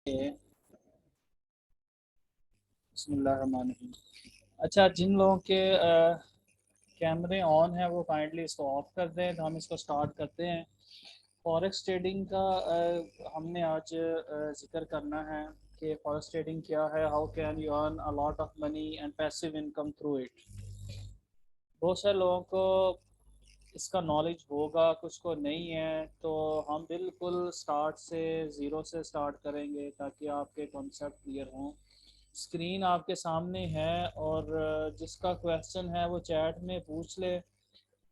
बिस्मिल्लाहिर्रहमानिर्रहीम। अच्छा, जिन लोगों के कैमरे ऑन है वो काइंडली इसको ऑफ कर दें, तो हम इसको स्टार्ट करते हैं। फॉरेक्स ट्रेडिंग का हमने आज जिक्र करना है कि फॉरेक्स ट्रेडिंग क्या है, how can you earn a lot of money and passive income through it. बहुत सारे लोगों को इसका नॉलेज होगा, कुछ को नहीं है, तो हम बिल्कुल स्टार्ट से ज़ीरो से स्टार्ट करेंगे ताकि आपके कॉन्सेप्ट क्लियर हों। स्क्रीन आपके सामने है और जिसका क्वेश्चन है वो चैट में पूछ ले।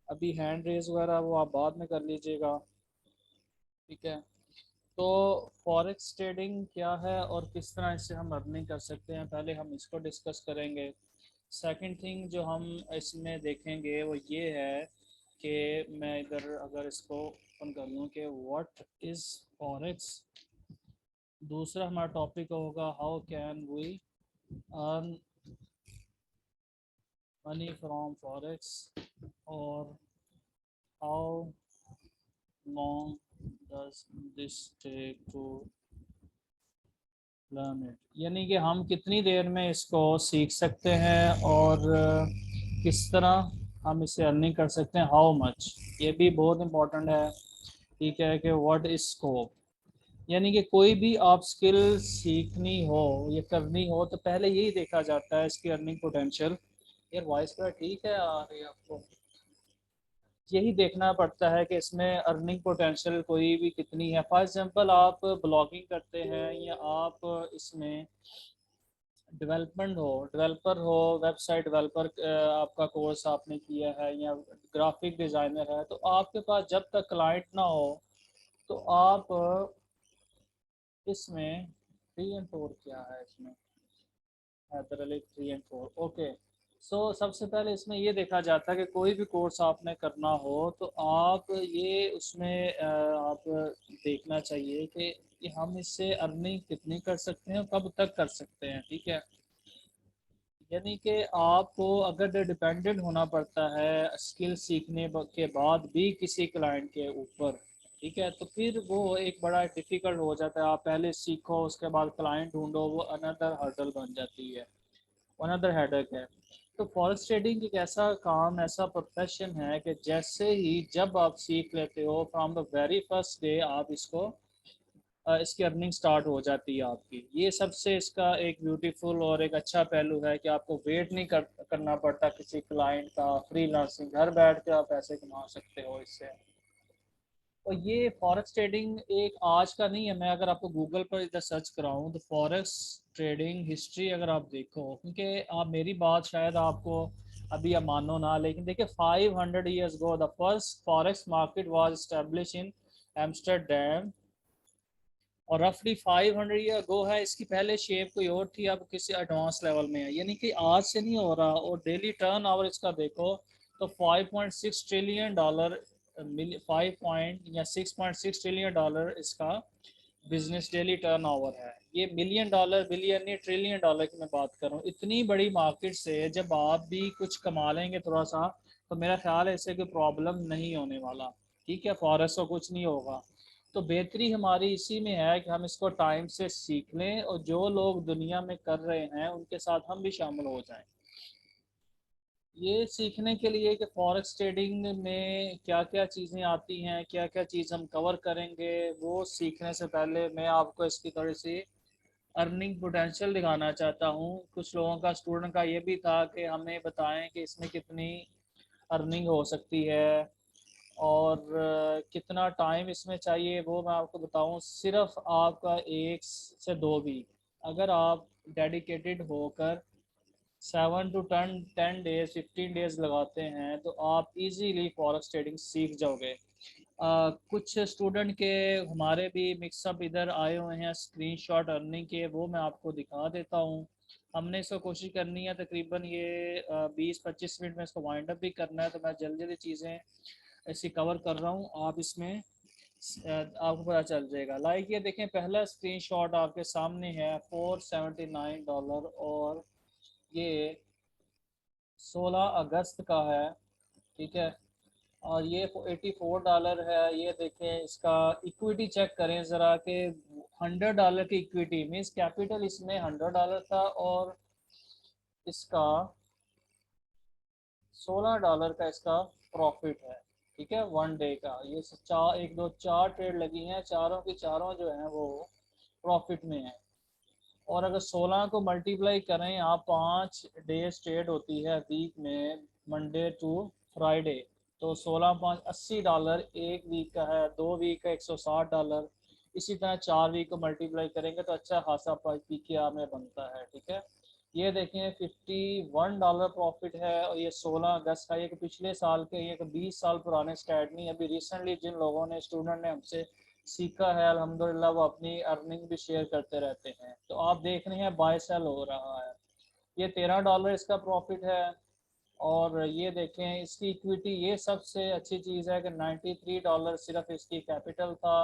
अभी हैंड रेज वगैरह वो आप बाद में कर लीजिएगा, ठीक है। तो फॉरेक्स ट्रेडिंग क्या है और किस तरह इससे हम अर्निंग कर सकते हैं, पहले हम इसको डिस्कस करेंगे। सेकंड थिंग जो हम इसमें देखेंगे वो ये है कि मैं इधर अगर इसको ओपन कर लूँ कि व्हाट इज़ फॉरेक्स। दूसरा हमारा टॉपिक होगा how can we earn money from forex, or how long does this take to learn it, यानी कि हम कितनी देर में इसको सीख सकते हैं और किस तरह हम इसे अर्निंग कर सकते हैं, हाउ मच। ये भी बहुत इम्पोर्टेंट है, ठीक है, कि व्हाट इज स्कोप। यानी कि कोई भी आप स्किल सीखनी हो या करनी हो तो पहले यही देखा जाता है इसकी अर्निंग पोटेंशियल। यार वॉइस पर ठीक है आ रही है आपको? यही देखना पड़ता है कि इसमें अर्निंग पोटेंशियल कोई भी कितनी है। फॉर एग्जांपल आप ब्लॉगिंग करते हैं या आप इसमें डेवलपर हो, वेबसाइट डेवलपर आपका कोर्स आपने किया है या ग्राफिक डिज़ाइनर है, तो आपके पास जब तक क्लाइंट ना हो तो आप इसमें 3 और 4 क्या है इसमें, हैदर अली 3 और 4, ओके। सो सबसे पहले इसमें ये देखा जाता है कि कोई भी कोर्स आपने करना हो तो आप ये उसमें आप देखना चाहिए कि हम इससे अर्निंग कितनी कर सकते हैं और कब तक कर सकते हैं, ठीक है। यानी कि आपको अगर डिपेंडेंट होना पड़ता है स्किल सीखने के बाद भी किसी क्लाइंट के ऊपर, ठीक है, तो फिर वो एक बड़ा डिफ़िकल्ट हो जाता है। आप पहले सीखो उसके बाद क्लाइंट ढूंढो, वो अनदर हर्डल बन जाती है, अनदर हेडेक है। तो फॉरेक्स ट्रेडिंग एक ऐसा काम, ऐसा प्रोफेशन है कि जैसे ही जब आप सीख लेते हो, from the very first day आप इसको इसकी अर्निंग स्टार्ट हो जाती है आपकी। ये सबसे इसका एक ब्यूटीफुल और एक अच्छा पहलू है कि आपको वेट नहीं करना पड़ता किसी क्लाइंट का। फ्रीलांसिंग, घर बैठ के आप पैसे कमा सकते हो इससे। और ये फॉरेक्स ट्रेडिंग एक आज का नहीं है। मैं अगर आपको गूगल पर इधर सर्च कराऊँ तो फॉरेक्स ट्रेडिंग हिस्ट्री अगर आप देखो, क्योंकि आप मेरी बात शायद आपको अभी आप मानो ना, लेकिन देखिए 500 years go the first forex market was establish in Amsterdam, और रफली 500 ईयर गो है। इसकी पहले शेप कोई और थी, अब किसी एडवांस लेवल में है, यानी कि आज से नहीं हो रहा। और डेली टर्न ओवर इसका देखो तो 5.6 ट्रिलियन डॉलर, 5 पॉइंट या 6.6 ट्रिलियन डॉलर इसका बिजनेस डेली टर्न ओवर है। ये मिलियन डॉलर, बिलियन नहीं, ट्रिलियन डॉलर की मैं बात कर रहा हूँ। इतनी बड़ी मार्केट से जब आप भी कुछ कमा लेंगे थोड़ा सा, तो मेरा ख्याल है इससे कोई प्रॉब्लम नहीं होने वाला, ठीक है। फॉरेस्ट को कुछ नहीं होगा। तो बेहतरी हमारी इसी में है कि हम इसको टाइम से सीख लें और जो लोग दुनिया में कर रहे हैं उनके साथ हम भी शामिल हो जाएं। ये सीखने के लिए कि फॉरेक्स ट्रेडिंग में क्या क्या चीज़ें आती हैं, क्या क्या चीज़ हम कवर करेंगे, वो सीखने से पहले मैं आपको इसकी थोड़ी सी अर्निंग पोटेंशियल दिखाना चाहता हूँ। कुछ लोगों का, स्टूडेंट का ये भी था कि हमें बताएं कि इसमें कितनी अर्निंग हो सकती है और कितना टाइम इसमें चाहिए, वो मैं आपको बताऊं। सिर्फ आपका 1 से 2 वीक अगर आप डेडिकेटेड होकर 7 to 10 डेज, 15 डेज लगाते हैं तो आप इजीली फॉरेक्स ट्रेडिंग सीख जाओगे। कुछ स्टूडेंट के हमारे भी मिक्सअप इधर आए हुए हैं स्क्रीनशॉट अर्निंग के, वो मैं आपको दिखा देता हूँ। हमने इसको कोशिश करनी है तकरीबन ये 20-25 मिनट में इसको वाइंड अप भी करना है, तो मैं जल्दी जल्दी चीज़ें ऐसी कवर कर रहा हूँ। आप इसमें आपको पता चल जाएगा। लाइक ये देखें, पहला स्क्रीनशॉट आपके सामने है, $479, और ये 16 अगस्त का है, ठीक है। और ये $84 है। ये देखें इसका इक्विटी चेक करें ज़रा कि $100 की इक्विटी मीन्स कैपिटल इसमें $100 था और इसका $16 का इसका प्रॉफिट है। ठीक है, वन डे का। ये चार, एक दो चार ट्रेड लगी हैं, चारों की चारों जो हैं वो प्रॉफिट में है। और अगर 16 को मल्टीप्लाई करें आप, 5 डेज ट्रेड होती है वीक में, मंडे टू फ्राइडे, तो 16 5 $80 एक वीक का है, 2 वीक का $160। इसी तरह 4 वीक को मल्टीप्लाई करेंगे तो अच्छा खासा PKR में बनता है। ठीक है, ये देखें $51 प्रॉफिट है और ये 16 अगस्त का। ये पिछले साल के, ये 20 साल पुराने स्टैट नहीं, अभी रिसेंटली जिन लोगों ने, स्टूडेंट ने हमसे सीखा है अल्हम्दुलिल्लाह, वो अपनी अर्निंग भी शेयर करते रहते हैं। तो आप देख रहे हैं बाय सेल हो रहा है। ये $13 इसका प्रॉफिट है। और ये देखें इसकी इक्विटी, ये सबसे अच्छी चीज़ है कि $93 सिर्फ इसकी कैपिटल था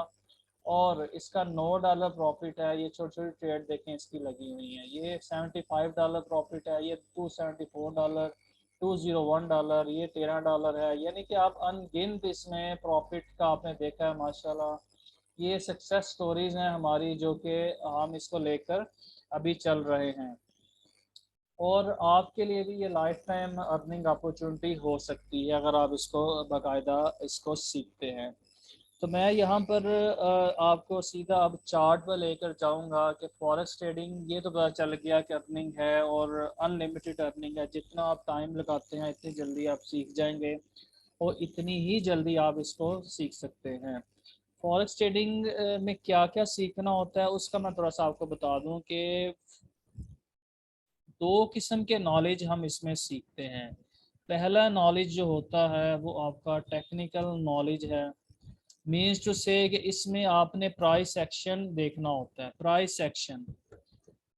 और इसका $9 प्रॉफिट है। ये छोटी छोटी ट्रेड देखें इसकी लगी हुई हैं। ये $75 प्रॉफिट है, ये $274, $201, ये $13 है। यानी कि आप अनगिनत इसमें प्रॉफिट का आपने देखा है माशाल्लाह। ये सक्सेस स्टोरीज हैं हमारी जो कि हम इसको लेकर अभी चल रहे हैं। और आपके लिए भी ये लाइफ टाइम अर्निंग अपॉर्चुनिटी हो सकती है अगर आप इसको बाकायदा इसको सीखते हैं। तो मैं यहाँ पर आपको सीधा अब चार्ट पर लेकर जाऊँगा कि फॉरेक्स ट्रेडिंग, ये तो पता चल गया कि अर्निंग है और अनलिमिटेड अर्निंग है। जितना आप टाइम लगाते हैं इतनी जल्दी आप सीख जाएंगे और इतनी ही जल्दी आप इसको सीख सकते हैं। फॉरेक्स ट्रेडिंग में क्या क्या सीखना होता है उसका मैं थोड़ा सा आपको बता दूं कि 2 किस्म के नॉलेज हम इसमें सीखते हैं। पहला नॉलेज जो होता है वो आपका टेक्निकल नॉलेज है। मीन्स टू से कि इसमें आपने प्राइस एक्शन देखना होता है। प्राइस एक्शन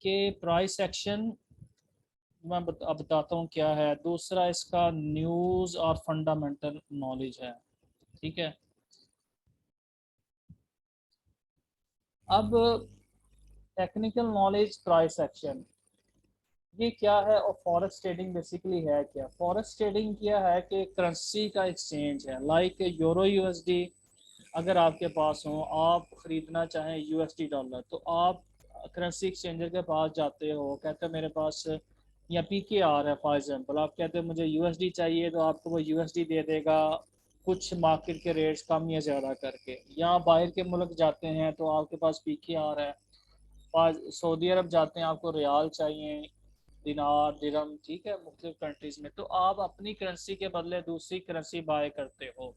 के प्राइस एक्शन मैं बताता हूँ क्या है। दूसरा इसका न्यूज़ और फंडामेंटल नॉलेज है। ठीक है, अब टेक्निकल नॉलेज, प्राइस एक्शन, ये क्या है और फॉरेक्स ट्रेडिंग बेसिकली है क्या। फॉरेक्स ट्रेडिंग क्या है कि करेंसी का एक्सचेंज है। लाइक यूरो यूएसडी अगर आपके पास हो, आप ख़रीदना चाहें यूएसडी डॉलर, तो आप करेंसी एक्सचेंजर के पास जाते हो, कहते हो मेरे पास या PKR है फॉर एग्जांपल, आप कहते हो मुझे यूएसडी चाहिए, तो आपको वो यूएसडी दे देगा कुछ मार्केट के रेट्स कम या ज़्यादा करके। या बाहर के मुल्क जाते हैं तो आपके पास PKR है। सऊदी अरब जाते हैं आपको रियाल चाहिए, दिनार, दिरहम, ठीक है, मुख्तलिफ कंट्रीज में, तो आप अपनी करेंसी के बदले दूसरी करेंसी बाय करते हो।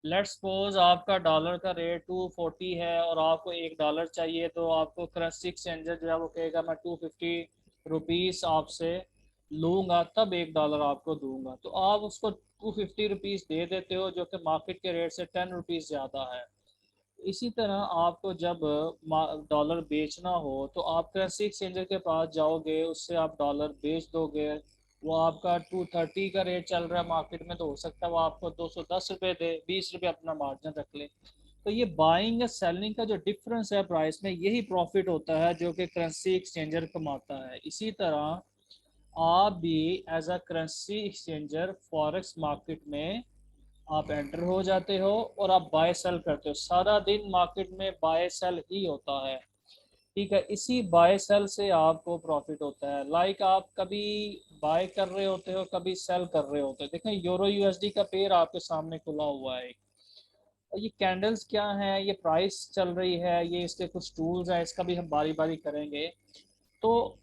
लेट्स सपोज आपका डॉलर का रेट 240 है और आपको $1 चाहिए, तो आपको करेंसी एक्सचेंजर जो है वो कहेगा मैं 250 रुपीज़ आपसे लूँगा, तब $1 आपको दूंगा। तो आप उसको 250 रुपीज़ दे देते हो जो कि मार्केट के रेट से 10 रुपीज़ ज़्यादा है। इसी तरह आपको जब डॉलर बेचना हो तो आप करेंसी एक्सचेंजर के पास जाओगे, उससे आप डॉलर बेच दोगे। वो आपका 230 का रेट चल रहा है मार्केट में, तो हो सकता है वो आपको 210 रुपये दे, 20 रुपये अपना मार्जिन रख ले। तो ये बाइंग या सेलिंग का जो डिफरेंस है प्राइस में, यही प्रॉफिट होता है जो कि करेंसी एक्सचेंजर कमाता है। इसी तरह आप भी as a currency exchanger forex market में आप एंटर हो जाते हो और आप बाय सेल करते हो। सारा दिन मार्केट में बाय सेल ही होता है। ठीक है, इसी बाय सेल से आपको प्रॉफिट होता है। लाइक आप कभी बाय कर रहे होते हो, कभी सेल कर रहे होते हो। देखें यूरो यूएसडी का पेयर आपके सामने खुला हुआ है और ये कैंडल्स क्या हैं, ये प्राइस चल रही है, ये इसके कुछ टूल्स हैं, इसका भी हम बारी बारी करेंगे। तो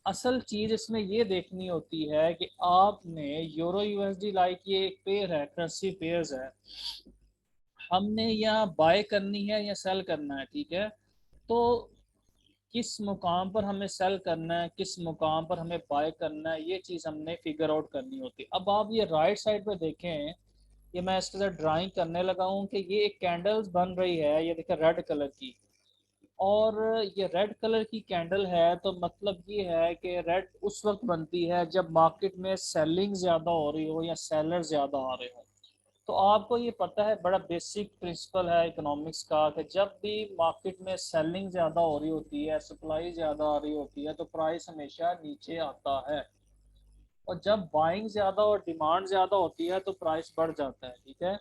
असल चीज़ इसमें ये देखनी होती है कि आपने यूरो यूएसडी, लाइक ये एक पेयर है, करेंसी पेयर्स है, हमने या बाय करनी है या सेल करना है। ठीक है, तो किस मुकाम पर हमें सेल करना है, किस मुकाम पर हमें बाय करना है, ये चीज़ हमने फिगर आउट करनी होती है। अब आप ये राइट साइड पे देखें, ये मैं इसके साथ ड्राइंग करने लगा हूँ कि ये एक कैंडल्स बन रही है, ये देखें रेड कलर की। और ये रेड कलर की कैंडल है तो मतलब ये है कि रेड उस वक्त बनती है जब मार्केट में सेलिंग ज़्यादा हो रही हो या सेलर ज़्यादा आ रहे हो। तो आपको ये पता है, बड़ा बेसिक प्रिंसिपल है इकोनॉमिक्स का, कि जब भी मार्केट में सेलिंग ज़्यादा हो रही होती है, सप्लाई ज़्यादा आ रही होती है, तो प्राइस हमेशा नीचे आता है। और जब बाइंग ज़्यादा और डिमांड ज़्यादा होती है तो प्राइस बढ़ जाता है, ठीक है।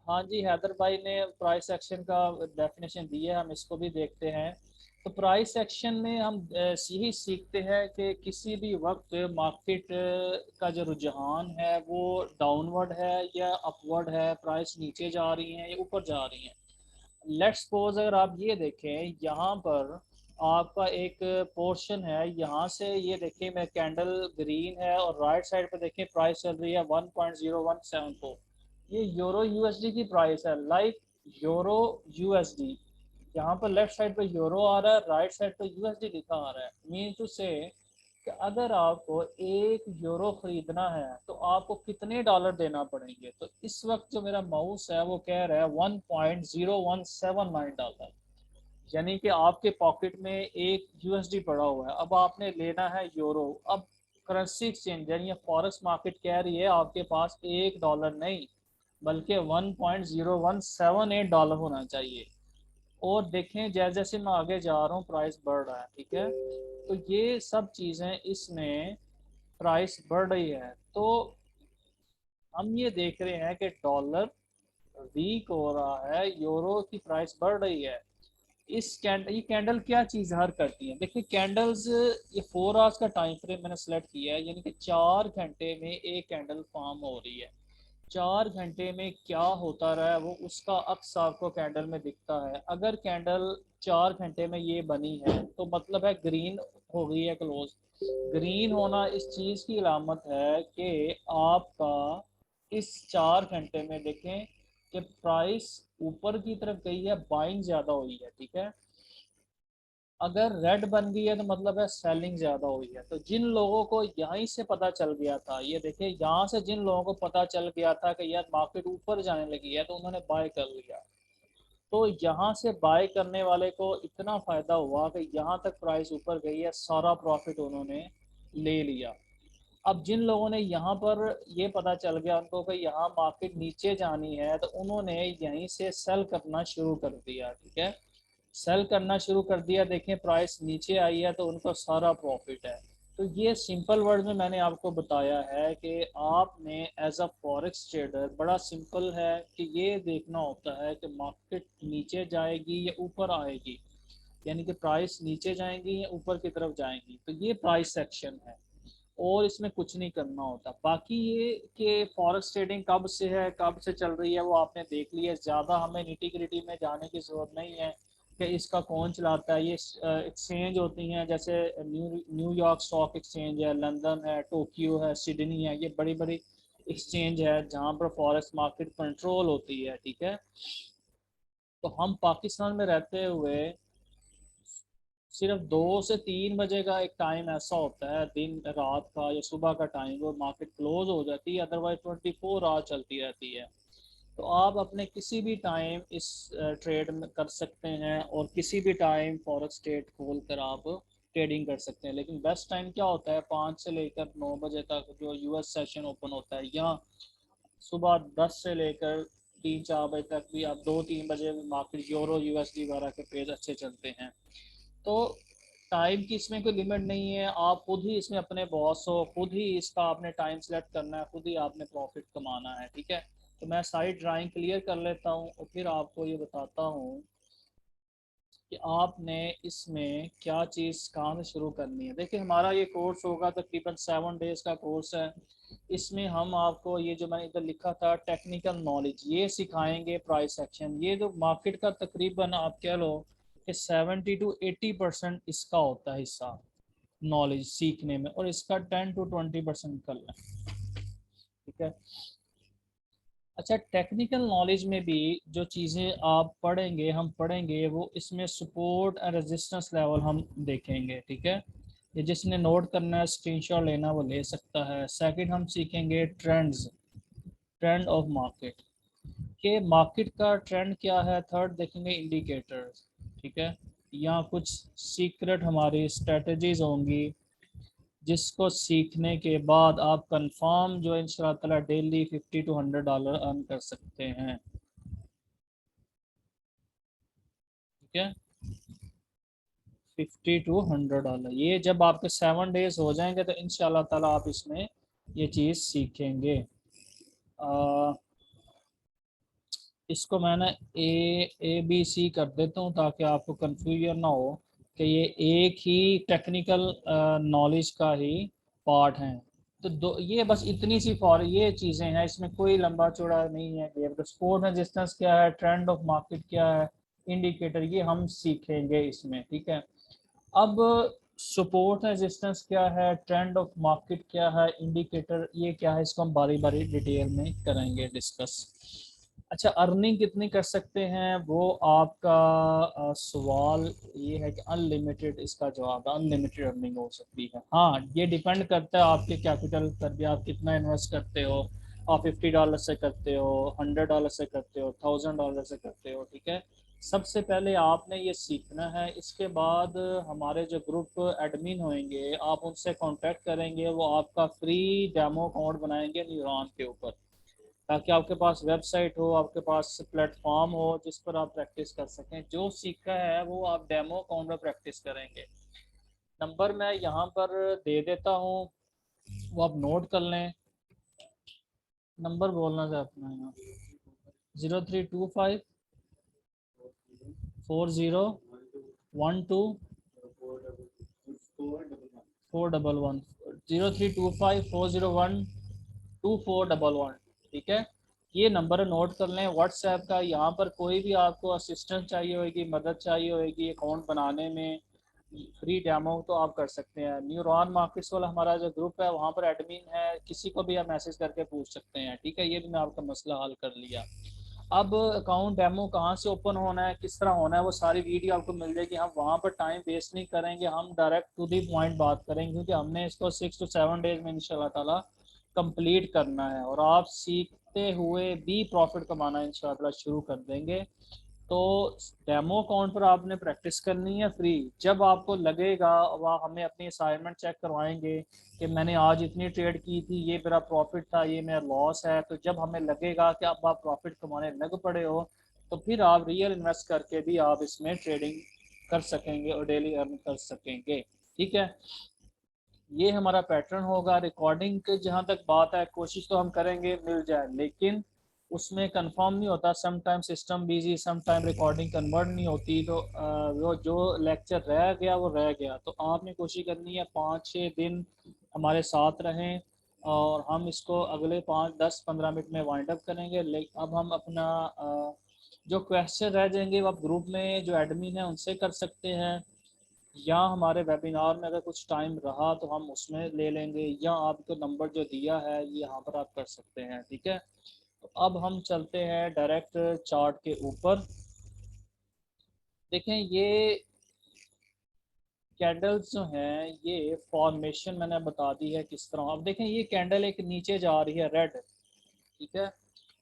हाँ जी, हैदर भाई ने प्राइस एक्शन का डेफिनेशन दी है, हम इसको भी देखते हैं। तो प्राइस एक्शन में हम यही सीखते हैं कि किसी भी वक्त मार्केट का जो रुझान है वो डाउनवर्ड है या अपवर्ड है, प्राइस नीचे जा रही है या ऊपर जा रही है। लेट्स सपोज अगर आप ये देखें यहाँ पर आपका एक पोर्शन है, यहाँ से ये देखें मैं कैंडल ग्रीन है और राइट साइड पे देखें प्राइस चल रही है 1.0174। ये यूरो यूएसडी की प्राइस है, लाइक यूरो यूएसडी। यहाँ पर लेफ्ट साइड पे यूरो आ रहा है, राइट साइड पे यूएसडी लिखा आ रहा है। मीन टू से कि अगर आपको 1 यूरो खरीदना है तो आपको कितने डॉलर देना पड़ेंगे। तो इस वक्त जो मेरा माउस है वो कह रहा है 1.0179 डॉलर, यानी कि आपके पॉकेट में एक यूएसडी पड़ा हुआ है, अब आपने लेना है यूरो। अब करेंसी एक्सचेंज यानी फॉरेक्स मार्केट कह रही है आपके पास $1 नहीं बल्कि 1.0178 डॉलर होना चाहिए। और देखें जैसे जैसे मैं आगे जा रहा हूँ प्राइस बढ़ रहा है, ठीक है। तो ये सब चीज़ें इसमें प्राइस बढ़ रही है। तो हम ये देख रहे हैं कि डॉलर वीक हो रहा है, यूरो की प्राइस बढ़ रही है। ये कैंडल क्या चीज़ हर करती है, देखिए कैंडल्स, ये 4 आवर्स का टाइम फ्रेम मैंने सेलेक्ट किया है, यानी कि 4 घंटे में एक कैंडल फॉर्म हो रही है। 4 घंटे में क्या होता रहा है वो उसका अक्स आपको कैंडल में दिखता है। अगर कैंडल 4 घंटे में ये बनी है तो मतलब है ग्रीन हो गई है क्लोज। ग्रीन होना इस चीज़ की अलामत है कि आपका इस 4 घंटे में देखें कि प्राइस ऊपर की तरफ गई है, बाइंग ज़्यादा हुई है, ठीक है। अगर रेड बन गई है तो मतलब है सेलिंग ज़्यादा हुई है। तो जिन लोगों को यहीं से पता चल गया था, ये देखिए यहाँ से जिन लोगों को पता चल गया था कि यार मार्केट ऊपर जाने लगी है तो उन्होंने बाय कर लिया। तो यहाँ से बाय करने वाले को इतना फ़ायदा हुआ कि यहाँ तक प्राइस ऊपर गई है, सारा प्रॉफिट उन्होंने ले लिया। अब जिन लोगों ने यहाँ पर ये पता चल गया उनको कि यहाँ मार्केट नीचे जानी है तो उन्होंने यहीं से सेल करना शुरू कर दिया, ठीक है। सेल करना शुरू कर दिया, देखें प्राइस नीचे आई है तो उनको सारा प्रॉफिट है। तो ये सिंपल वर्ड में मैंने आपको बताया है कि आपने एज अ फॉरेक्स ट्रेडर बड़ा सिंपल है कि ये देखना होता है कि मार्केट नीचे जाएगी या ऊपर आएगी, यानी कि प्राइस नीचे जाएंगी या ऊपर की तरफ जाएंगी। तो ये प्राइस सेक्शन है और इसमें कुछ नहीं करना होता। बाकी ये कि फॉरेक्स ट्रेडिंग कब से है कब से चल रही है वो आपने देख लिया, ज़्यादा हमें निटी ग्रिटी में जाने की ज़रूरत नहीं है कि इसका कौन चलाता है। ये एक्सचेंज होती हैं जैसे न्यूयॉर्क स्टॉक एक्सचेंज है, लंदन है, टोक्यो है, सिडनी है, ये बड़ी बड़ी एक्सचेंज है जहाँ पर फॉरेक्स मार्केट कंट्रोल होती है, ठीक है। तो हम पाकिस्तान में रहते हुए सिर्फ 2 से 3 बजे का एक टाइम ऐसा होता है दिन रात का या सुबह का टाइम, वो मार्केट क्लोज हो जाती है, अदरवाइज 24 आवर चलती रहती है। तो आप अपने किसी भी टाइम इस ट्रेड में कर सकते हैं और किसी भी टाइम फॉरेक्स ट्रेड खोल कर आप ट्रेडिंग कर सकते हैं। लेकिन बेस्ट टाइम क्या होता है, 5 से लेकर 9 बजे तक जो यूएस सेशन ओपन होता है, या सुबह 10 से लेकर 3-4 बजे तक भी, आप 2-3 बजे मार्केट यूरो यूएसडी वगैरह के पेज अच्छे चलते हैं। तो टाइम की इसमें कोई लिमिट नहीं है, आप खुद ही इसमें अपने बॉस हो, खुद ही इसका आपने टाइम सेलेक्ट करना है, खुद ही आपने प्रॉफिट कमाना है, ठीक है। तो मैं सारी ड्राइंग क्लियर कर लेता हूँ और फिर आपको ये बताता हूँ कि आपने इसमें क्या चीज़ कहाँ से शुरू करनी है। देखिए हमारा ये कोर्स होगा तकरीबन 7 डेज़ का कोर्स है। इसमें हम आपको ये जो मैंने इधर लिखा था टेक्निकल नॉलेज ये सिखाएंगे, प्राइस एक्शन, ये जो मार्केट का तकरीबन आप कह लो कि 70 to 80% इसका होता है हिस्सा नॉलेज सीखने में, और इसका 10 to 20% कर लें, ठीक है। अच्छा, टेक्निकल नॉलेज में भी जो चीज़ें आप पढ़ेंगे हम पढ़ेंगे वो इसमें सपोर्ट एंड रेजिस्टेंस लेवल हम देखेंगे, ठीक है। ये जिसने नोट करना है स्क्रीनशॉट लेना वो ले सकता है। सेकंड हम सीखेंगे ट्रेंड्स, ट्रेंड ऑफ मार्केट के मार्केट का ट्रेंड क्या है। थर्ड देखेंगे इंडिकेटर्स, ठीक है। यहाँ कुछ सीक्रेट हमारी स्ट्रेटजीज होंगी जिसको सीखने के बाद आप कंफर्म जो इंशाल्लाह ताला डेली $50 to $100 अर्न कर सकते हैं, ठीक है। $50 to $100। ये जब आपके 7 डेज हो जाएंगे तो इंशाल्लाह ताला आप इसमें ये चीज़ सीखेंगे। आ, इसको मैं ना ABC कर देता हूँ ताकि आपको कंफ्यूजन ना हो कि ये एक ही टेक्निकल नॉलेज का ही पार्ट है। तो दो ये बस इतनी सी फॉर ये चीज़ें हैं, इसमें कोई लंबा चौड़ा नहीं है। गेम तो स्पोर्ट रेजिस्टेंस क्या है, ट्रेंड ऑफ मार्केट क्या है, इंडिकेटर, ये हम सीखेंगे इसमें, ठीक है। अब सपोर्ट रेजिस्टेंस क्या है, ट्रेंड ऑफ मार्केट क्या है, इंडिकेटर ये क्या है, इसको हम बारी बारी डिटेल में करेंगे डिस्कस। अच्छा, अर्निंग कितनी कर सकते हैं वो आपका सवाल ये है कि अनलिमिटेड, इसका जवाब है अनलिमिटेड अर्निंग हो सकती है। हाँ, ये डिपेंड करता है आपके कैपिटल पर भी, आप कितना इन्वेस्ट करते हो। आप $50 से करते हो, $100 से करते हो, $1000 से करते हो, ठीक है। सबसे पहले आपने ये सीखना है। इसके बाद हमारे जो ग्रुप एडमिन होंगे आप उनसे कांटेक्ट करेंगे, वो आपका फ्री डेमो अकाउंट बनाएंगे न्यूरॉन के ऊपर, ताकि आपके पास वेबसाइट हो, आपके पास प्लेटफॉर्म हो जिस पर आप प्रैक्टिस कर सकें। जो सीखा है वो आप डेमो अकाउंट में प्रैक्टिस करेंगे। नंबर मैं यहाँ पर दे देता हूँ, वो आप नोट कर लें। नंबर बोलना था अपना यहाँ, 032540124411, 032540124411, ठीक है। ये नंबर नोट कर लें व्हाट्सएप का। यहाँ पर कोई भी आपको असिस्टेंस चाहिए होगी, मदद चाहिए होगी अकाउंट बनाने में, फ्री डेमो, तो आप कर सकते हैं। न्यूरॉन मार्केट्स वाला हमारा जो ग्रुप है वहाँ पर एडमिन है, किसी को भी आप मैसेज करके पूछ सकते हैं, ठीक है। ये भी मैं आपका मसला हल कर लिया। अब अकाउंट डेमो कहाँ से ओपन होना है, किस तरह होना है, वो सारी वीडियो आपको मिल जाएगी। हम वहाँ पर टाइम वेस्ट नहीं करेंगे, हम डायरेक्ट टू दी पॉइंट बात करेंगे, क्योंकि हमने इसको 6 to 7 डेज में इंशाल्लाह ताला कंप्लीट करना है, और आप सीखते हुए भी प्रॉफिट कमाना इंशाल्लाह ताला शुरू कर देंगे। तो डेमो अकाउंट पर आपने प्रैक्टिस करनी है फ्री। जब आपको लगेगा, वह हमें अपनी असाइनमेंट चेक करवाएंगे कि मैंने आज इतनी ट्रेड की थी, ये मेरा प्रॉफिट था, ये मेरा लॉस है, तो जब हमें लगेगा कि अब आप प्रॉफिट कमाने लग पड़े हो, तो फिर आप रियल इन्वेस्ट करके भी आप इसमें ट्रेडिंग कर सकेंगे और डेली अर्न कर सकेंगे, ठीक है। ये हमारा पैटर्न होगा। रिकॉर्डिंग के जहाँ तक बात है, कोशिश तो हम करेंगे मिल जाए, लेकिन उसमें कंफर्म नहीं होता, some time system busy, some time recording convert नहीं होती, तो वो जो लेक्चर रह गया वो रह गया। तो आपने कोशिश करनी है 5-6 दिन हमारे साथ रहें, और हम इसको अगले 5-10-15 मिनट में वाइंड अप करेंगे। लेकिन अब हम अपना जो क्वेश्चन रह जाएंगे वो आप ग्रुप में जो एडमिन है उनसे कर सकते हैं, या हमारे वेबिनार में अगर कुछ टाइम रहा तो हम उसमें ले लेंगे, या आपको नंबर जो दिया है ये यहाँ पर आप कर सकते हैं, ठीक है। तो अब हम चलते हैं डायरेक्ट चार्ट के ऊपर। देखें, ये कैंडल्स जो हैं, ये फॉर्मेशन मैंने बता दी है किस तरह। अब देखें, ये कैंडल एक नीचे जा रही है रेड, ठीक है।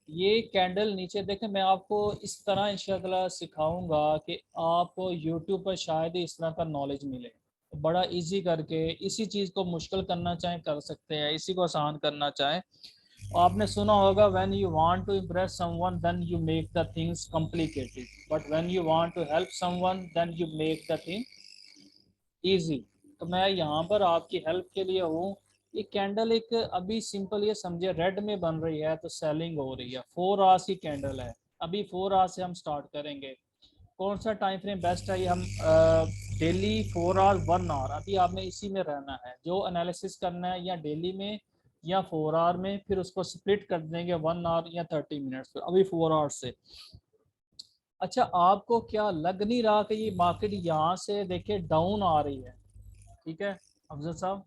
ये कैंडल नीचे देखें, मैं आपको इस तरह इंशाल्लाह सिखाऊंगा कि आपको यूट्यूब पर शायद ही इस तरह का नॉलेज मिले। तो बड़ा इजी करके, इसी चीज़ को मुश्किल करना चाहें कर सकते हैं, इसी को आसान करना चाहें। आपने सुना होगा, when you want to impress someone then you make the things complicated, but when you want to help someone then you make the thing easy. तो मैं यहाँ पर आपकी हेल्प के लिए हूँ। ये कैंडल एक अभी सिंपल, ये समझे रेड में बन रही है तो सेलिंग हो रही है, 4 आवर्स की कैंडल है। अभी 4 आवर्स से हम स्टार्ट करेंगे। कौन सा टाइम फ्रेम बेस्ट है, ये हम डेली 4 आवर 1 आवर, अभी आपने इसी में रहना है। जो एनालिसिस करना है या डेली में या 4 आवर में, फिर उसको स्प्लिट कर देंगे 1 आवर या 30 मिनट्स, अभी 4 आवर्स से। अच्छा, आपको क्या लग नहीं रहा कि ये मार्केट यहाँ से देखिए डाउन आ रही है, ठीक है अफजल साहब।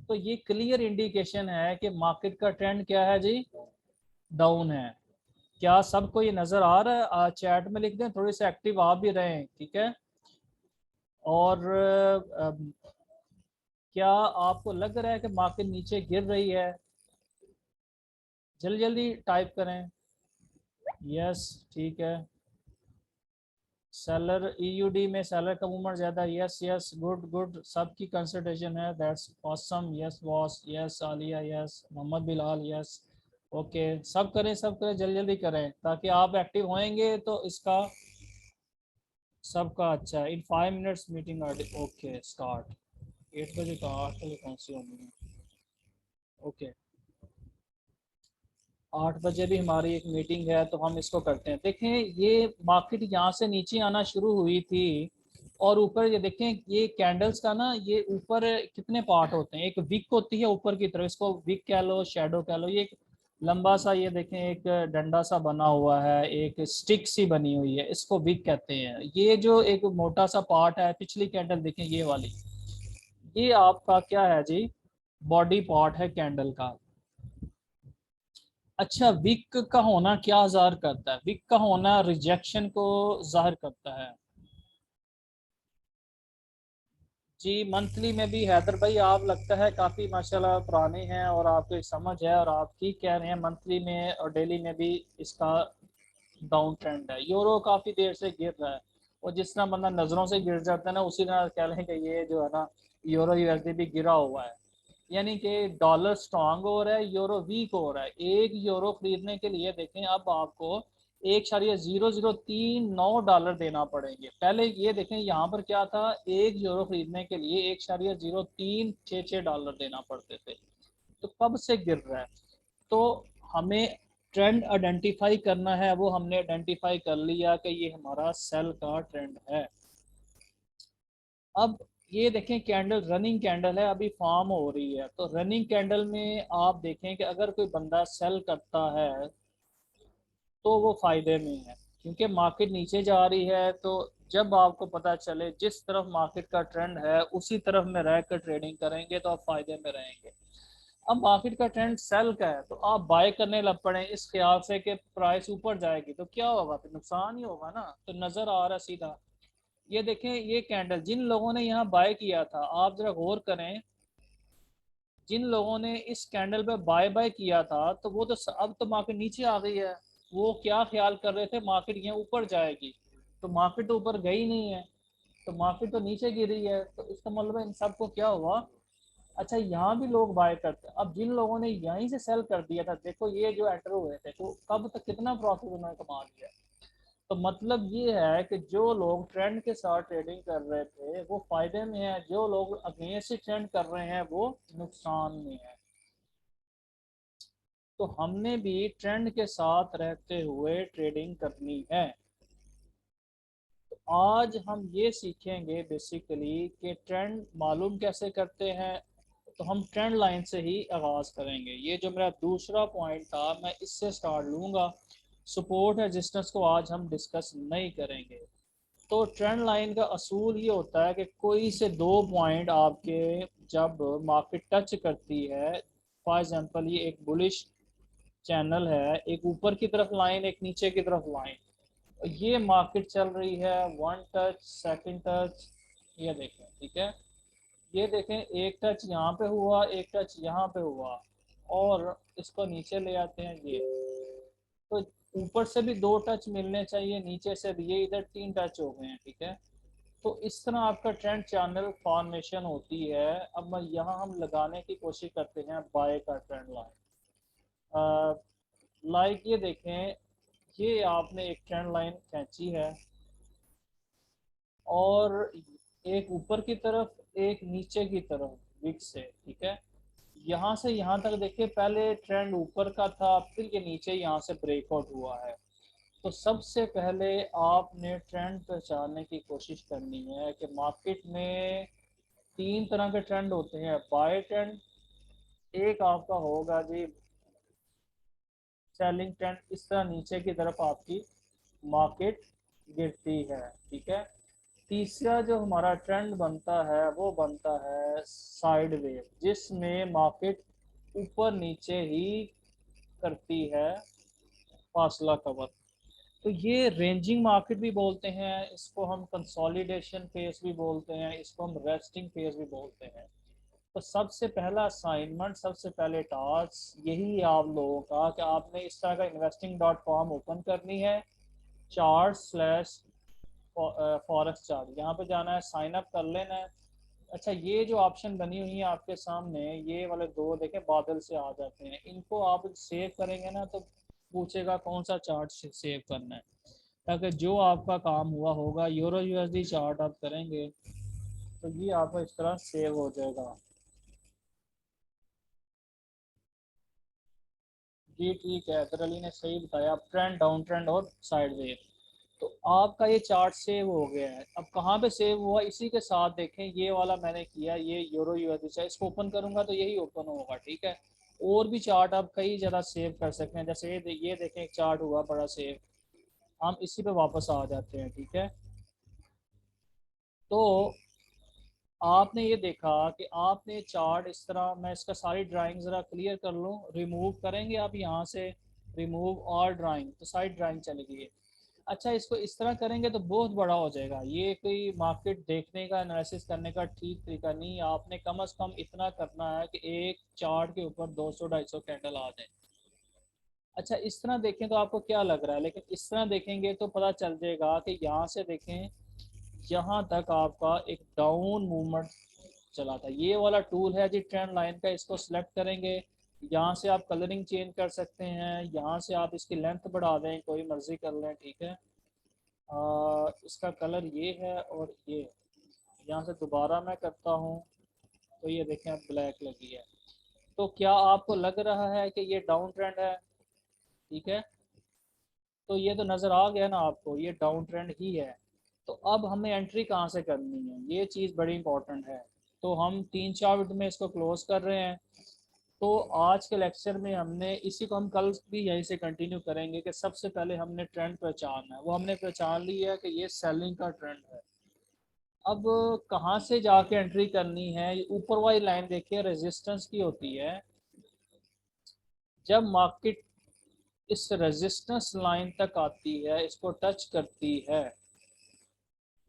तो ये क्लियर इंडिकेशन है कि मार्केट का ट्रेंड क्या है जी, डाउन है। क्या सबको ये नज़र आ रहा है? चैट में लिख दें, थोड़े से एक्टिव आप भी रहें, ठीक है। और क्या आपको लग रहा है कि मार्केट नीचे गिर रही है? जल्दी जल्दी टाइप करें। यस, ठीक है। सेलर ईयूडी में सेलर का मूवमेंट ज़्यादा, यस यस, गुड गुड, सबकी कंसल्टेशन है, that's awesome, yes boss, yes Aliya, yes Mohammad Bilal, yes. Okay, सब करें सब करें, जल्दी जल्दी करें, ताकि आप एक्टिव होएंगे तो इसका सबका अच्छा है। इन 5 मिनट्स मीटिंग ओके स्टार्ट। 8 बजे का 8 बजे कौन सी होनी है? ओके 8 बजे भी हमारी एक मीटिंग है तो हम इसको करते हैं। देखें ये मार्केट यहाँ से नीचे आना शुरू हुई थी और ऊपर ये देखें ये कैंडल्स का ना ये ऊपर कितने पार्ट होते हैं। एक विक होती है ऊपर की तरफ, इसको विक कह लो शैडो कह लो। ये एक लंबा सा ये देखें एक डंडा सा बना हुआ है, एक स्टिक सी बनी हुई है, इसको विक कहते हैं। ये जो एक मोटा सा पार्ट है पिछली कैंडल देखें ये वाली, ये आपका क्या है जी? बॉडी पार्ट है कैंडल का। अच्छा विक का होना क्या जाहिर करता है? विक का होना रिजेक्शन को जाहिर करता है। जी मंथली में भी हैदर भाई आप लगता है काफ़ी माशाल्लाह पुराने हैं और आपको समझ है और आप ठीक कह रहे हैं। मंथली में और डेली में भी इसका डाउन ट्रेंड है। यूरो काफ़ी देर से गिर रहा है और जिस तरह बंदा नज़रों से गिर जाता है ना उसी तरह कह लें कि ये जो है ना यूरो यूएसडी भी गिरा हुआ है। यानी कि डॉलर स्ट्रांग हो रहा है, यूरो वीक हो रहा है। एक यूरो खरीदने के लिए देखें अब आपको 1,0039 देना पड़ेंगे। पहले ये देखें यहाँ पर क्या था, एक यूरो खरीदने के लिए 1,0366 देना पड़ते थे। तो कब से गिर रहा है? तो हमें ट्रेंड आइडेंटिफाई करना है, वो हमने आइडेंटिफाई कर लिया कि ये हमारा सेल का ट्रेंड है। अब ये देखें कैंडल रनिंग कैंडल है, अभी फॉर्म हो रही है। तो रनिंग कैंडल में आप देखें कि अगर कोई बंदा सेल करता है तो वो फायदे में है, क्योंकि मार्केट नीचे जा रही है। तो जब आपको पता चले जिस तरफ मार्केट का ट्रेंड है उसी तरफ में रह कर ट्रेडिंग करेंगे तो आप फायदे में रहेंगे। अब मार्केट का ट्रेंड सेल का है तो आप बाय करने लग पड़े इस ख्याल से कि प्राइस ऊपर जाएगी तो क्या होगा, फिर नुकसान ही होगा ना। तो नजर आ रहा है सीधा। ये देखें ये कैंडल जिन लोगों ने यहाँ बाय किया था, आप जरा गौर करें, जिन लोगों ने इस कैंडल पे बाय बाय किया था तो वो तो अब तो मार्केट नीचे आ गई है। वो क्या ख्याल कर रहे थे मार्केट यहाँ ऊपर जाएगी, तो मार्केट तो ऊपर गई नहीं है, तो मार्केट तो नीचे गिरी है। तो इसका मतलब है इन सबको क्या हुआ? अच्छा यहाँ भी लोग बाय करते हैं। अब जिन लोगों ने यहीं से सेल कर दिया था, देखो ये जो एंटर हुए थे तो कब तक कितना प्रॉफिट उन्होंने कमा लिया। तो मतलब ये है कि जो लोग ट्रेंड के साथ ट्रेडिंग कर रहे थे वो फायदे में है, जो लोग अगेंस्ट ट्रेंड कर रहे हैं वो नुकसान में है। तो हमने भी ट्रेंड के साथ रहते हुए ट्रेडिंग करनी है। तो आज हम ये सीखेंगे बेसिकली कि ट्रेंड मालूम कैसे करते हैं। तो हम ट्रेंड लाइन से ही आगाज़ करेंगे। ये जो मेरा दूसरा पॉइंट था मैं इससे स्टार्ट लूँगा। सपोर्ट रेजिस्टेंस को आज हम डिस्कस नहीं करेंगे। तो ट्रेंड लाइन का असूल ये होता है कि कोई से दो पॉइंट आपके जब मार्केट टच करती है, फॉर एग्जांपल ये एक बुलिश चैनल है, एक ऊपर की तरफ लाइन एक नीचे की तरफ लाइन, ये मार्केट चल रही है वन टच सेकंड टच, ये देखें ठीक है। ये देखें एक टच यहाँ पे हुआ एक टच यहाँ पे हुआ और इसको नीचे ले आते हैं ये। तो ऊपर से भी दो टच मिलने चाहिए, नीचे से भी, ये इधर तीन टच हो गए हैं ठीक है। तो इस तरह आपका ट्रेंड चैनल फॉर्मेशन होती है। अब मैं यहाँ हम लगाने की कोशिश करते हैं बाय का ट्रेंड लाइन। लाइक ये देखें, ये आपने एक ट्रेंड लाइन खींची है और एक ऊपर की तरफ एक नीचे की तरफ विक से ठीक है। यहाँ से यहाँ तक देखिए पहले ट्रेंड ऊपर का था, फिर ये नीचे यहाँ से ब्रेकआउट हुआ है। तो सबसे पहले आपने ट्रेंड पहचानने की कोशिश करनी है कि मार्केट में तीन तरह के ट्रेंड होते हैं। बाय ट्रेंड एक आपका होगा जी सेलिंग ट्रेंड, इस तरह नीचे की तरफ आपकी मार्केट गिरती है ठीक है। तीसरा जो हमारा ट्रेंड बनता है वो बनता है साइड वेव, जिसमें मार्केट ऊपर नीचे ही करती है फासला कवर। तो ये रेंजिंग मार्केट भी बोलते हैं, इसको हम कंसोलिडेशन फेज भी बोलते हैं, इसको हम रेस्टिंग फेज भी बोलते हैं। तो सबसे पहला असाइनमेंट, सबसे पहले टास्क यही है आप लोगों का कि आपने इस तरह का investing.com ओपन करनी है, चार्ट स्लैश फॉरेक्स चार्ट, यहाँ पे जाना है, साइन अप कर लेना है। अच्छा ये जो ऑप्शन बनी हुई है आपके सामने, ये वाले दो देखें बादल से आ जाते हैं, इनको आप सेव करेंगे ना तो पूछेगा कौन सा चार्ट सेव करना है। ताकि जो आपका काम हुआ होगा यूरो यूएसडी चार्ट आप करेंगे तो ये आपका इस तरह सेव हो जाएगा। जी ठीक है, अतर अली ने सही बताया, ट्रेंड डाउन ट्रेंड और साइड वेव। तो आपका ये चार्ट सेव हो गया है। अब कहाँ पे सेव हुआ, इसी के साथ देखें, ये वाला मैंने किया, ये यूरो यूएसडी से इसको ओपन करूंगा तो यही ओपन होगा, ठीक है। और भी चार्ट आप कई जगह सेव कर सकते हैं, जैसे ये देखें एक चार्ट हुआ बड़ा सेव। हम इसी पे वापस आ जाते हैं, ठीक है। तो आपने ये देखा कि आपने चार्ट इस तरह, मैं इसका सारी ड्राइंग ज़रा क्लियर कर लूँ, रिमूव करेंगे आप यहाँ से, रिमूव और ड्राइंग, तो सारी ड्राइंग चली गई है। अच्छा, इसको इस तरह करेंगे तो बहुत बड़ा हो जाएगा, ये कोई मार्केट देखने का एनालिसिस करने का ठीक तरीका नहीं है। आपने कम से कम इतना करना है कि एक चार्ट के ऊपर 200-250 कैंडल आ जाए। अच्छा, इस तरह देखें तो आपको क्या लग रहा है, लेकिन इस तरह देखेंगे तो पता चल जाएगा कि यहाँ से देखें, यहाँ तक आपका एक डाउन मूवमेंट चला था। ये वाला टूल है जी ट्रेंड लाइन का, इसको सिलेक्ट करेंगे। यहाँ से आप कलरिंग चेंज कर सकते हैं, यहाँ से आप इसकी लेंथ बढ़ा दें, कोई मर्जी कर लें, ठीक है। इसका कलर ये है और ये, यहाँ से दोबारा मैं करता हूँ तो ये देखें अब ब्लैक लगी है। तो क्या आपको लग रहा है कि ये डाउन ट्रेंड है, ठीक है। तो ये तो नज़र आ गया ना आपको, ये डाउन ट्रेंड ही है। तो अब हमें एंट्री कहाँ से करनी है, ये चीज़ बड़ी इंपॉर्टेंट है। तो हम 3-4 मिनट में इसको क्लोज कर रहे हैं। तो आज के लेक्चर में हमने इसी को, हम कल भी यहीं से कंटिन्यू करेंगे कि सबसे पहले हमने ट्रेंड पहचानना है। वो हमने पहचान ली है कि ये सेलिंग का ट्रेंड है। अब कहाँ से जाके एंट्री करनी है, ये ऊपर वाली लाइन देखिए रेजिस्टेंस की होती है। जब मार्केट इस रेजिस्टेंस लाइन तक आती है, इसको टच करती है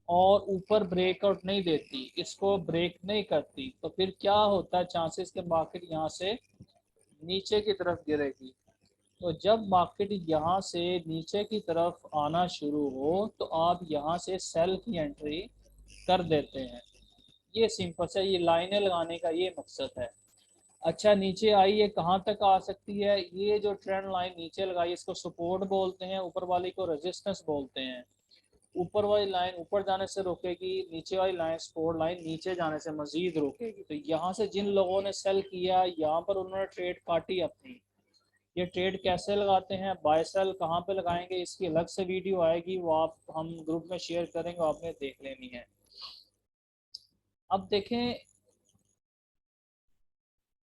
और ऊपर ब्रेकआउट नहीं देती, इसको ब्रेक नहीं करती, तो फिर क्या होता है, चांसेस के मार्केट यहाँ से नीचे की तरफ गिरेगी। तो जब मार्केट यहाँ से नीचे की तरफ आना शुरू हो तो आप यहाँ से सेल की एंट्री कर देते हैं। ये सिंपल से ये लाइनें लगाने का ये मकसद है। अच्छा, नीचे आई, ये कहाँ तक आ सकती है, ये जो ट्रेंड लाइन नीचे लगाई इसको सपोर्ट बोलते हैं, ऊपर वाली को रेजिस्टेंस बोलते हैं। ऊपर वाली लाइन ऊपर जाने से रोकेगी, नीचे वाली लाइन सपोर्ट लाइन नीचे जाने से मजीद रोकेगी। तो यहाँ से जिन लोगों ने सेल किया, यहाँ पर उन्होंने ट्रेड काटी अपनी। ये ट्रेड कैसे लगाते हैं, बाय सेल कहाँ पे लगाएंगे, इसकी अलग से वीडियो आएगी, वो आप हम ग्रुप में शेयर करेंगे, आपने देख लेनी है। अब देखें,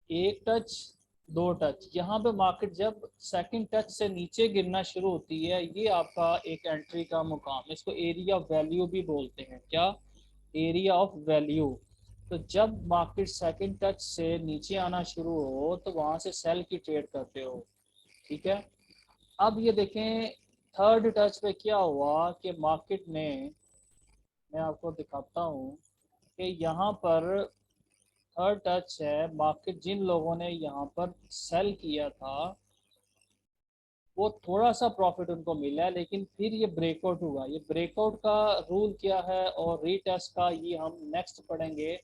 एक टच, दो टच, यहाँ पे मार्केट जब सेकंड टच से नीचे गिरना शुरू होती है, ये आपका एक एंट्री का मुकाम, इसको एरिया ऑफ वैल्यू भी बोलते हैं। क्या, एरिया ऑफ वैल्यू। तो जब मार्केट सेकंड टच से नीचे आना शुरू हो तो वहां से सेल की ट्रेड करते हो, ठीक है। अब ये देखें, थर्ड टच पे क्या हुआ कि मार्केट ने, मैं आपको दिखाता हूँ कि यहाँ पर थर्ड टच है, मार्केट जिन लोगों ने यहाँ पर सेल किया था वो थोड़ा सा प्रॉफिट उनको मिला है, लेकिन फिर ये ब्रेकआउट हुआ। ये ब्रेकआउट का रूल क्या है और रीटेस्ट का ये हम नेक्स्ट पढ़ेंगे।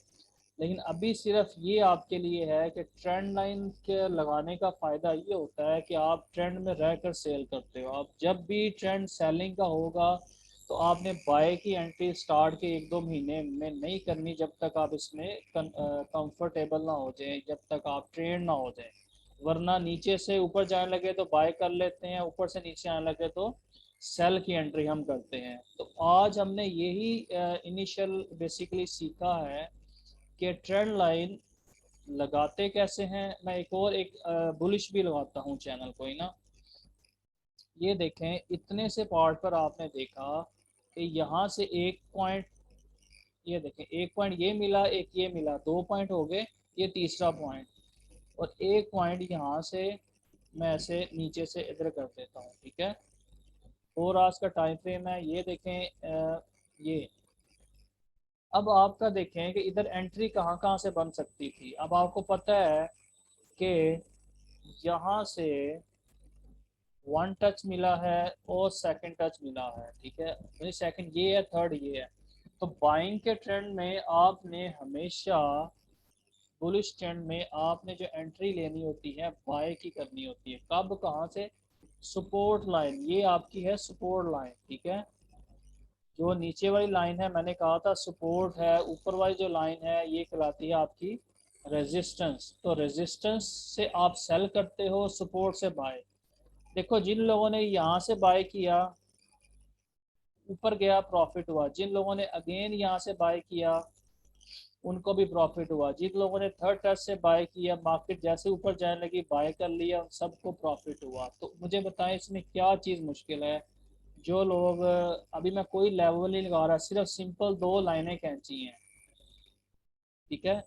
लेकिन अभी सिर्फ ये आपके लिए है कि ट्रेंड लाइन के लगाने का फ़ायदा ये होता है कि आप ट्रेंड में रहकर सेल करते हो। आप जब भी ट्रेंड सेलिंग का होगा तो आपने बाय की एंट्री स्टार्ट के 1-2 महीने में नहीं करनी, जब तक आप इसमें कंफर्टेबल ना हो जाए, जब तक आप ट्रेंड ना हो जाए। वरना नीचे से ऊपर जाने लगे तो बाय कर लेते हैं, ऊपर से नीचे आने लगे तो सेल की एंट्री हम करते हैं। तो आज हमने यही इनिशियल बेसिकली सीखा है कि ट्रेंड लाइन लगाते कैसे हैं। मैं एक और एक बुलिश भी लगाता हूँ चैनल को ही ना। ये देखें, इतने से पार्ट पर आपने देखा कि यहाँ से एक पॉइंट, ये देखें एक पॉइंट ये मिला, एक ये मिला, 2 पॉइंट हो गए, ये तीसरा पॉइंट, और एक पॉइंट यहाँ से मैं ऐसे नीचे से इधर कर देता हूँ, ठीक है। 4 आवर्स का टाइम फ्रेम है, ये देखें ये। अब आपका देखें कि इधर एंट्री कहाँ कहाँ से बन सकती थी। अब आपको पता है कि यहाँ से वन टच मिला है और सेकंड टच मिला है, ठीक है। यानी सेकंड ये है, थर्ड ये है। तो बाइंग के ट्रेंड में आपने हमेशा, बुलिश ट्रेंड में आपने जो एंट्री लेनी होती है बाय की करनी होती है। कब, कहाँ से, सपोर्ट लाइन, ये आपकी है सपोर्ट लाइन, ठीक है। जो नीचे वाली लाइन है मैंने कहा था सपोर्ट है, ऊपर वाली जो लाइन है ये कहलाती है आपकी रेजिस्टेंस। तो रेजिस्टेंस से आप सेल करते हो, सपोर्ट से बाय। देखो जिन लोगों ने यहाँ से बाय किया ऊपर गया प्रॉफिट हुआ, जिन लोगों ने अगेन यहाँ से बाय किया उनको भी प्रॉफिट हुआ, जिन लोगों ने थर्ड टच से बाय किया मार्केट जैसे ऊपर जाने लगी बाय कर लिया, उन सबको प्रॉफिट हुआ। तो मुझे बताएं इसमें क्या चीज़ मुश्किल है। जो लोग अभी मैं कोई लेवल नहीं लगा रहा, सिर्फ सिंपल दो लाइनें खींची हैं, ठीक है।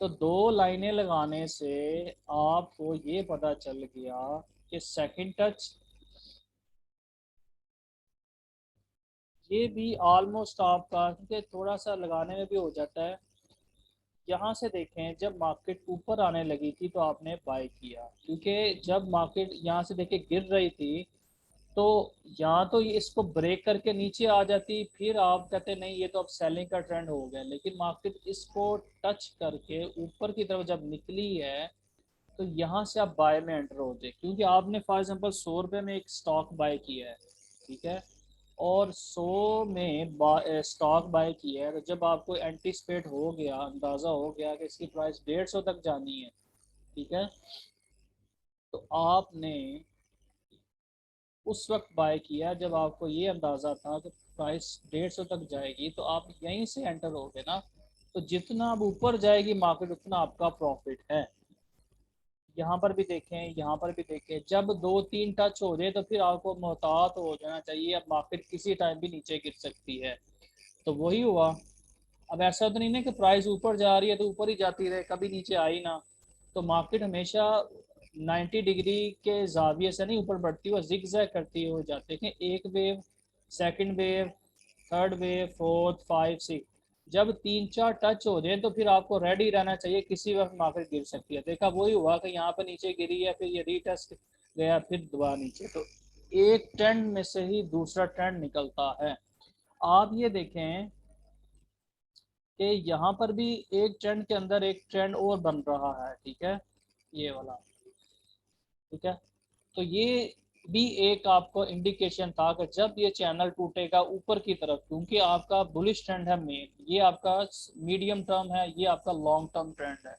तो दो लाइनें लगाने से आपको ये पता चल गया कि सेकंड टच ये भी ऑलमोस्ट आपका, क्योंकि थोड़ा सा लगाने में भी हो जाता है। यहाँ से देखें जब मार्केट ऊपर आने लगी थी तो आपने बाय किया, क्योंकि जब मार्केट यहाँ से देखे गिर रही थी तो यहाँ तो ये इसको ब्रेक करके नीचे आ जाती, फिर आप कहते नहीं ये तो अब सेलिंग का ट्रेंड हो गया। लेकिन मार्केट इसको टच करके ऊपर की तरफ जब निकली है तो यहाँ से आप बाय में एंटर हो जाए, क्योंकि आपने फॉर एग्जांपल 100 रुपये में एक स्टॉक बाय किया है, ठीक है, और 100 में स्टॉक बाय किया है। तो जब आपको एंटीसिपेट हो गया, अंदाज़ा हो गया कि इसकी प्राइस 150 तक जानी है, ठीक है, तो आपने उस वक्त बाय किया जब आपको ये अंदाज़ा था कि प्राइस 150 तक जाएगी, तो आप यहीं से एंटर हो गए ना। तो जितना अब ऊपर जाएगी मार्केट उतना आपका प्रॉफिट है। यहाँ पर भी देखें, यहाँ पर भी देखें, जब दो तीन टच हो जाए तो फिर आपको मोहतात हो जाना चाहिए, अब मार्केट किसी टाइम भी नीचे गिर सकती है। तो वही हुआ। अब ऐसा तो नहीं ना कि प्राइस ऊपर जा रही है तो ऊपर ही जाती रहे, कभी नीचे आई ना। तो मार्केट हमेशा 90 डिग्री के जाविये से नहीं ऊपर बढ़ती हुआ जिगजैग करती हो जाते हैं, एक wave, second wave, third wave, fourth, five, six. जब तीन चार टच हो जाए तो फिर आपको रेडी रहना चाहिए, किसी वक्त मार्केट गिर सकती है। देखा वही हुआ कि यहाँ पर नीचे गिरी है, फिर ये रीटेस्ट गया, फिर दोबारा नीचे। तो एक ट्रेंड में से ही दूसरा ट्रेंड निकलता है। आप ये देखें कि यहाँ पर भी एक ट्रेंड के अंदर एक ट्रेंड और बन रहा है, ठीक है, ये वाला, ठीक है। तो ये भी एक आपको इंडिकेशन था कि जब ये चैनल टूटेगा ऊपर की तरफ, क्योंकि आपका बुलिश ट्रेंड है मेन, ये आपका मीडियम टर्म है, ये आपका लॉन्ग टर्म ट्रेंड है।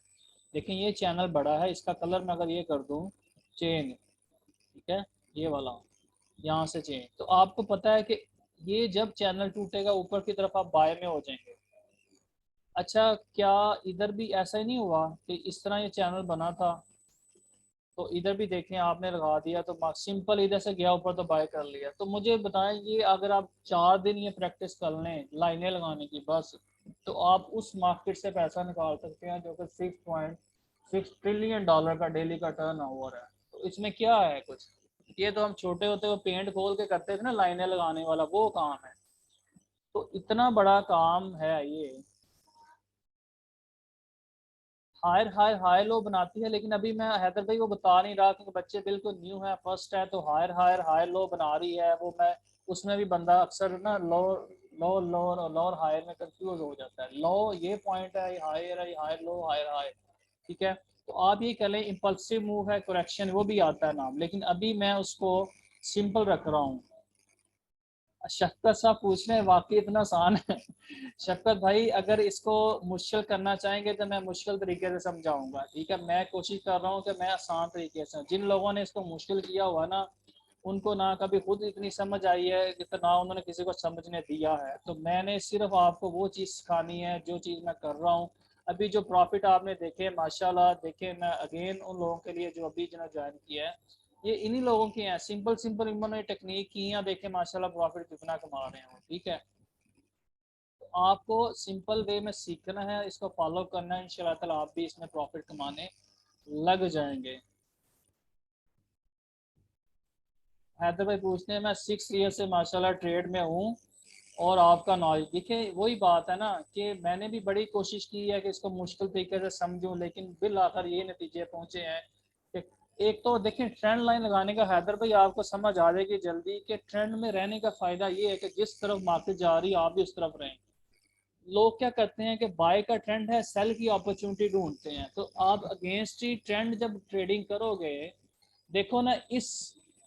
लेकिन ये चैनल बड़ा है, इसका कलर मैं अगर ये कर दूं चेन, ठीक है, ये वाला, यहाँ से चेन, तो आपको पता है कि ये जब चैनल टूटेगा ऊपर की तरफ आप बाय में हो जाएंगे। अच्छा, क्या इधर भी ऐसा ही नहीं हुआ कि इस तरह ये चैनल बना था, तो इधर भी देखें आपने लगा दिया तो सिंपल इधर से गया ऊपर तो बाय कर लिया। तो मुझे बताएं ये अगर आप 4 दिन ये प्रैक्टिस कर लें लाइनें लगाने की बस, तो आप उस मार्केट से पैसा निकाल सकते हैं जो कि $6.6 ट्रिलियन का डेली का टर्न ओवर है। तो इसमें क्या है कुछ, ये तो हम छोटे होते हुए पेंट खोल के करते थे ना लाइनें लगाने वाला, वो काम है। तो इतना बड़ा काम है ये। हायर हायर हाई लो बनाती है, लेकिन अभी मैं हैदर भाई वो बता नहीं रहा क्योंकि बच्चे बिल्कुल न्यू है, फर्स्ट है, तो हायर हायर हाई लो बना रही है वो। मैं उसमें भी बंदा अक्सर ना लो लो लो लो और हायर में कंफ्यूज हो जाता है। लो ये पॉइंट है, हायर है, हायर लो, हायर हाई, ठीक है। तो आप ये कह लें इम्पल्सिव मूव है, करेक्शन, वो भी आता है नाम, लेकिन अभी मैं उसको सिंपल रख रहा हूँ। शक्कर साहब पूछ रहे हैं, वाकई इतना आसान है? शक्कर भाई अगर इसको मुश्किल करना चाहेंगे तो मैं मुश्किल तरीके से समझाऊंगा, ठीक है। मैं कोशिश कर रहा हूँ कि मैं आसान तरीके से, जिन लोगों ने इसको मुश्किल किया हुआ ना उनको ना कभी खुद इतनी समझ आई है कि ना उन्होंने किसी को समझने दिया है। तो मैंने सिर्फ आपको वो चीज़ सिखानी है जो चीज़ मैं कर रहा हूँ। अभी जो प्रॉफिट आपने देखे माशाल्लाह, देखे, मैं अगेन उन लोगों के लिए जो अभी जिन्होंने ज्वाइन किया है, ये इन्हीं लोगों की हैं, सिंपल सिंपल इन्होंने टेक्निक की हैं, देखे माशाल्लाह प्रॉफिट कितना कमा रहे हैं, ठीक है। तो आपको सिंपल वे में सीखना है, इसको फॉलो करना है, इंशाल्लाह ताला आप भी इसमें प्रॉफिट कमाने लग जाएंगे। हैदर भाई पूछते हैं, मैं 6 ईयर से माशाल्लाह ट्रेड में हूँ और आपका नॉलेज, देखिए वही बात है ना कि मैंने भी बड़ी कोशिश की है कि इसको मुश्किल तरीके से समझूं, लेकिन बिल आखिर ये नतीजे पहुंचे हैं कि एक तो देखिए ट्रेंड लाइन लगाने का, हैदर भाई आपको समझ आ जाएगी जल्दी कि ट्रेंड में रहने का फ़ायदा ये है कि जिस तरफ मार्केट जा रही है आप भी उस तरफ रहें। लोग क्या करते हैं कि बाय का ट्रेंड है, सेल की अपॉर्चुनिटी ढूंढते हैं, तो आप अगेंस्ट ही ट्रेंड जब ट्रेडिंग करोगे, देखो ना इस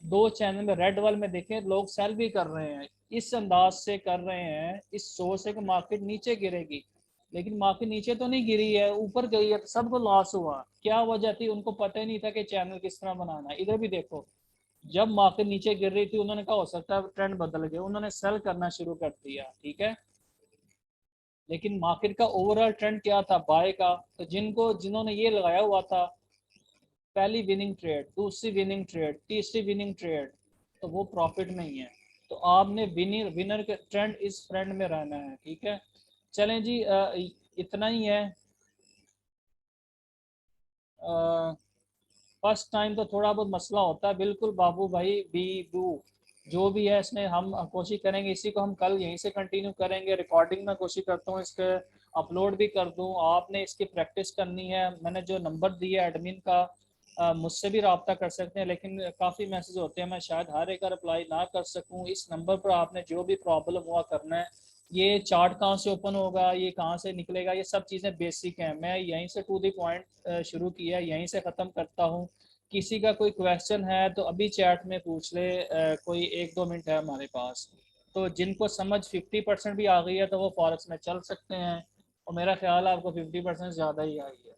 दो चैनल में रेड वाले में देखें लोग सेल भी कर रहे हैं, इस अंदाज से कर रहे हैं, इस सोच से कि मार्केट नीचे गिरेगी, लेकिन मार्केट नीचे तो नहीं गिरी है, ऊपर गई है, तो सबको लॉस हुआ। क्या वजह थी? उनको पता ही नहीं था कि चैनल किस तरह बनाना है। इधर भी देखो, जब मार्केट नीचे गिर रही थी उन्होंने कहा हो सकता है ट्रेंड बदल गया, उन्होंने सेल करना शुरू कर दिया, ठीक है। लेकिन मार्केट का ओवरऑल ट्रेंड क्या था? बाय का। तो जिन्होंने ये लगाया हुआ था, पहली विनिंग ट्रेड, दूसरी विनिंग ट्रेड, तीसरी विनिंग ट्रेड, तो वो प्रॉफिट में ही है। तो आपने विनर के ट्रेंड इस ट्रेंड में रहना है, ठीक है। चलें जी, इतना ही है। फर्स्ट टाइम तो थोड़ा बहुत मसला होता है, बिल्कुल बाबू भाई, बी बू जो भी है इसमें हम कोशिश करेंगे, इसी को हम कल यहीं से कंटिन्यू करेंगे। रिकॉर्डिंग में कोशिश करता हूँ इसके अपलोड भी कर दूँ, आपने इसकी प्रैक्टिस करनी है। मैंने जो नंबर दिया एडमिन का, मुझसे भी रब्ता कर सकते हैं, लेकिन काफ़ी मैसेज होते हैं, मैं शायद हर एक का रिप्लाई ना कर सकूँ। इस नंबर पर आपने जो भी प्रॉब्लम हुआ करना है, ये चार्ट कहाँ से ओपन होगा, ये कहाँ से निकलेगा, ये सब चीज़ें बेसिक हैं। मैं यहीं से टू द पॉइंट शुरू किया, यहीं से ख़त्म करता हूँ। किसी का कोई क्वेश्चन है तो अभी चैट में पूछ ले, कोई 1-2 मिनट है हमारे पास। तो जिनको समझ 50% भी आ गई है तो वो फॉरेक्स में चल सकते हैं, और मेरा ख्याल है आपको 50% ज़्यादा ही आई है,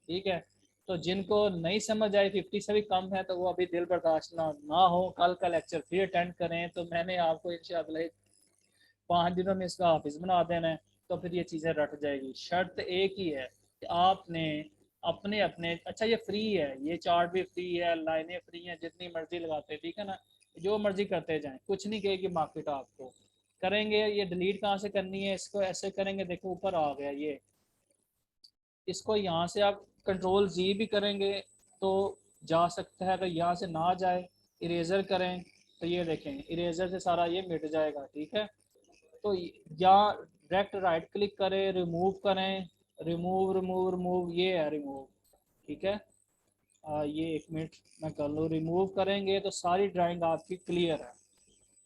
ठीक है। तो जिनको नहीं समझ आई, 50 से भी कम है, तो वो अभी दिल बर्दाश्त ना हो, कल का लेक्चर फिर अटेंड करें। तो मैंने आपको इंशाल्लाह 5 दिनों में इसका हाफिज बना देना है, तो फिर ये चीज़ें रट जाएगी। शर्त एक ही है कि आपने अपने अपने, अच्छा ये फ्री है, ये चार्ट भी फ्री है, लाइनें फ्री हैं, जितनी मर्जी लगाते हैं, ठीक है ना। जो मर्जी करते जाएं, कुछ नहीं कहेगी मार्केट आपको। करेंगे ये डिलीट कहाँ से करनी है, इसको ऐसे करेंगे, देखो ऊपर आ गया ये, इसको यहाँ से आप कंट्रोल जी भी करेंगे तो जा सकता है। अगर यहाँ से ना जाए, इरेजर करें, तो ये देखें इरेजर से सारा ये मिट जाएगा, ठीक है। तो या डायरेक्ट राइट क्लिक करें, रिमूव करें, रिमूव रिमूव रिमूव, ये है रिमूव, ठीक है। ये 1 मिनट मैं कर लूँ, रिमूव करेंगे तो सारी ड्राइंग आपकी क्लियर है,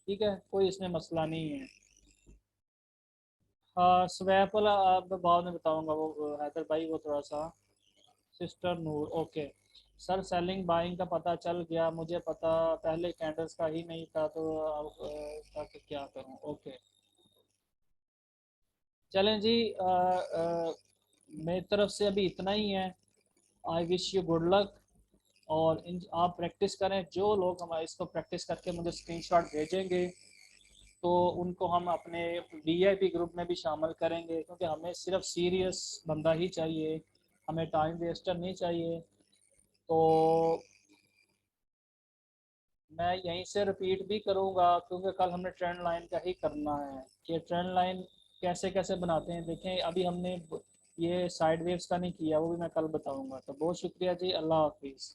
ठीक है, कोई इसमें मसला नहीं है। हाँ स्वैप वाला आप बाद में बताऊंगा, वो हैदर भाई वो थोड़ा सा, सिस्टर नूर, ओके। सर सेलिंग बाइंग का पता चल गया, मुझे पता पहले कैंडल्स का ही नहीं था, तो अब क्या करूं, ओके। चलें जी, मेरी तरफ से अभी इतना ही है। I wish you good luck. और आप प्रैक्टिस करें, जो लोग हमारे इसको प्रैक्टिस करके मुझे स्क्रीनशॉट भेजेंगे, तो उनको हम अपने वीआईपी ग्रुप में भी शामिल करेंगे, क्योंकि हमें सिर्फ सीरियस बंदा ही चाहिए, हमें टाइम वेस्टर नहीं चाहिए। तो मैं यहीं से रिपीट भी करूँगा, क्योंकि कल हमने ट्रेंड लाइन का ही करना है कि ट्रेंड लाइन कैसे कैसे बनाते हैं। देखें अभी हमने ये साइड वेव्स का नहीं किया, वो भी मैं कल बताऊँगा। तो बहुत शुक्रिया जी, अल्लाह हाफिज़।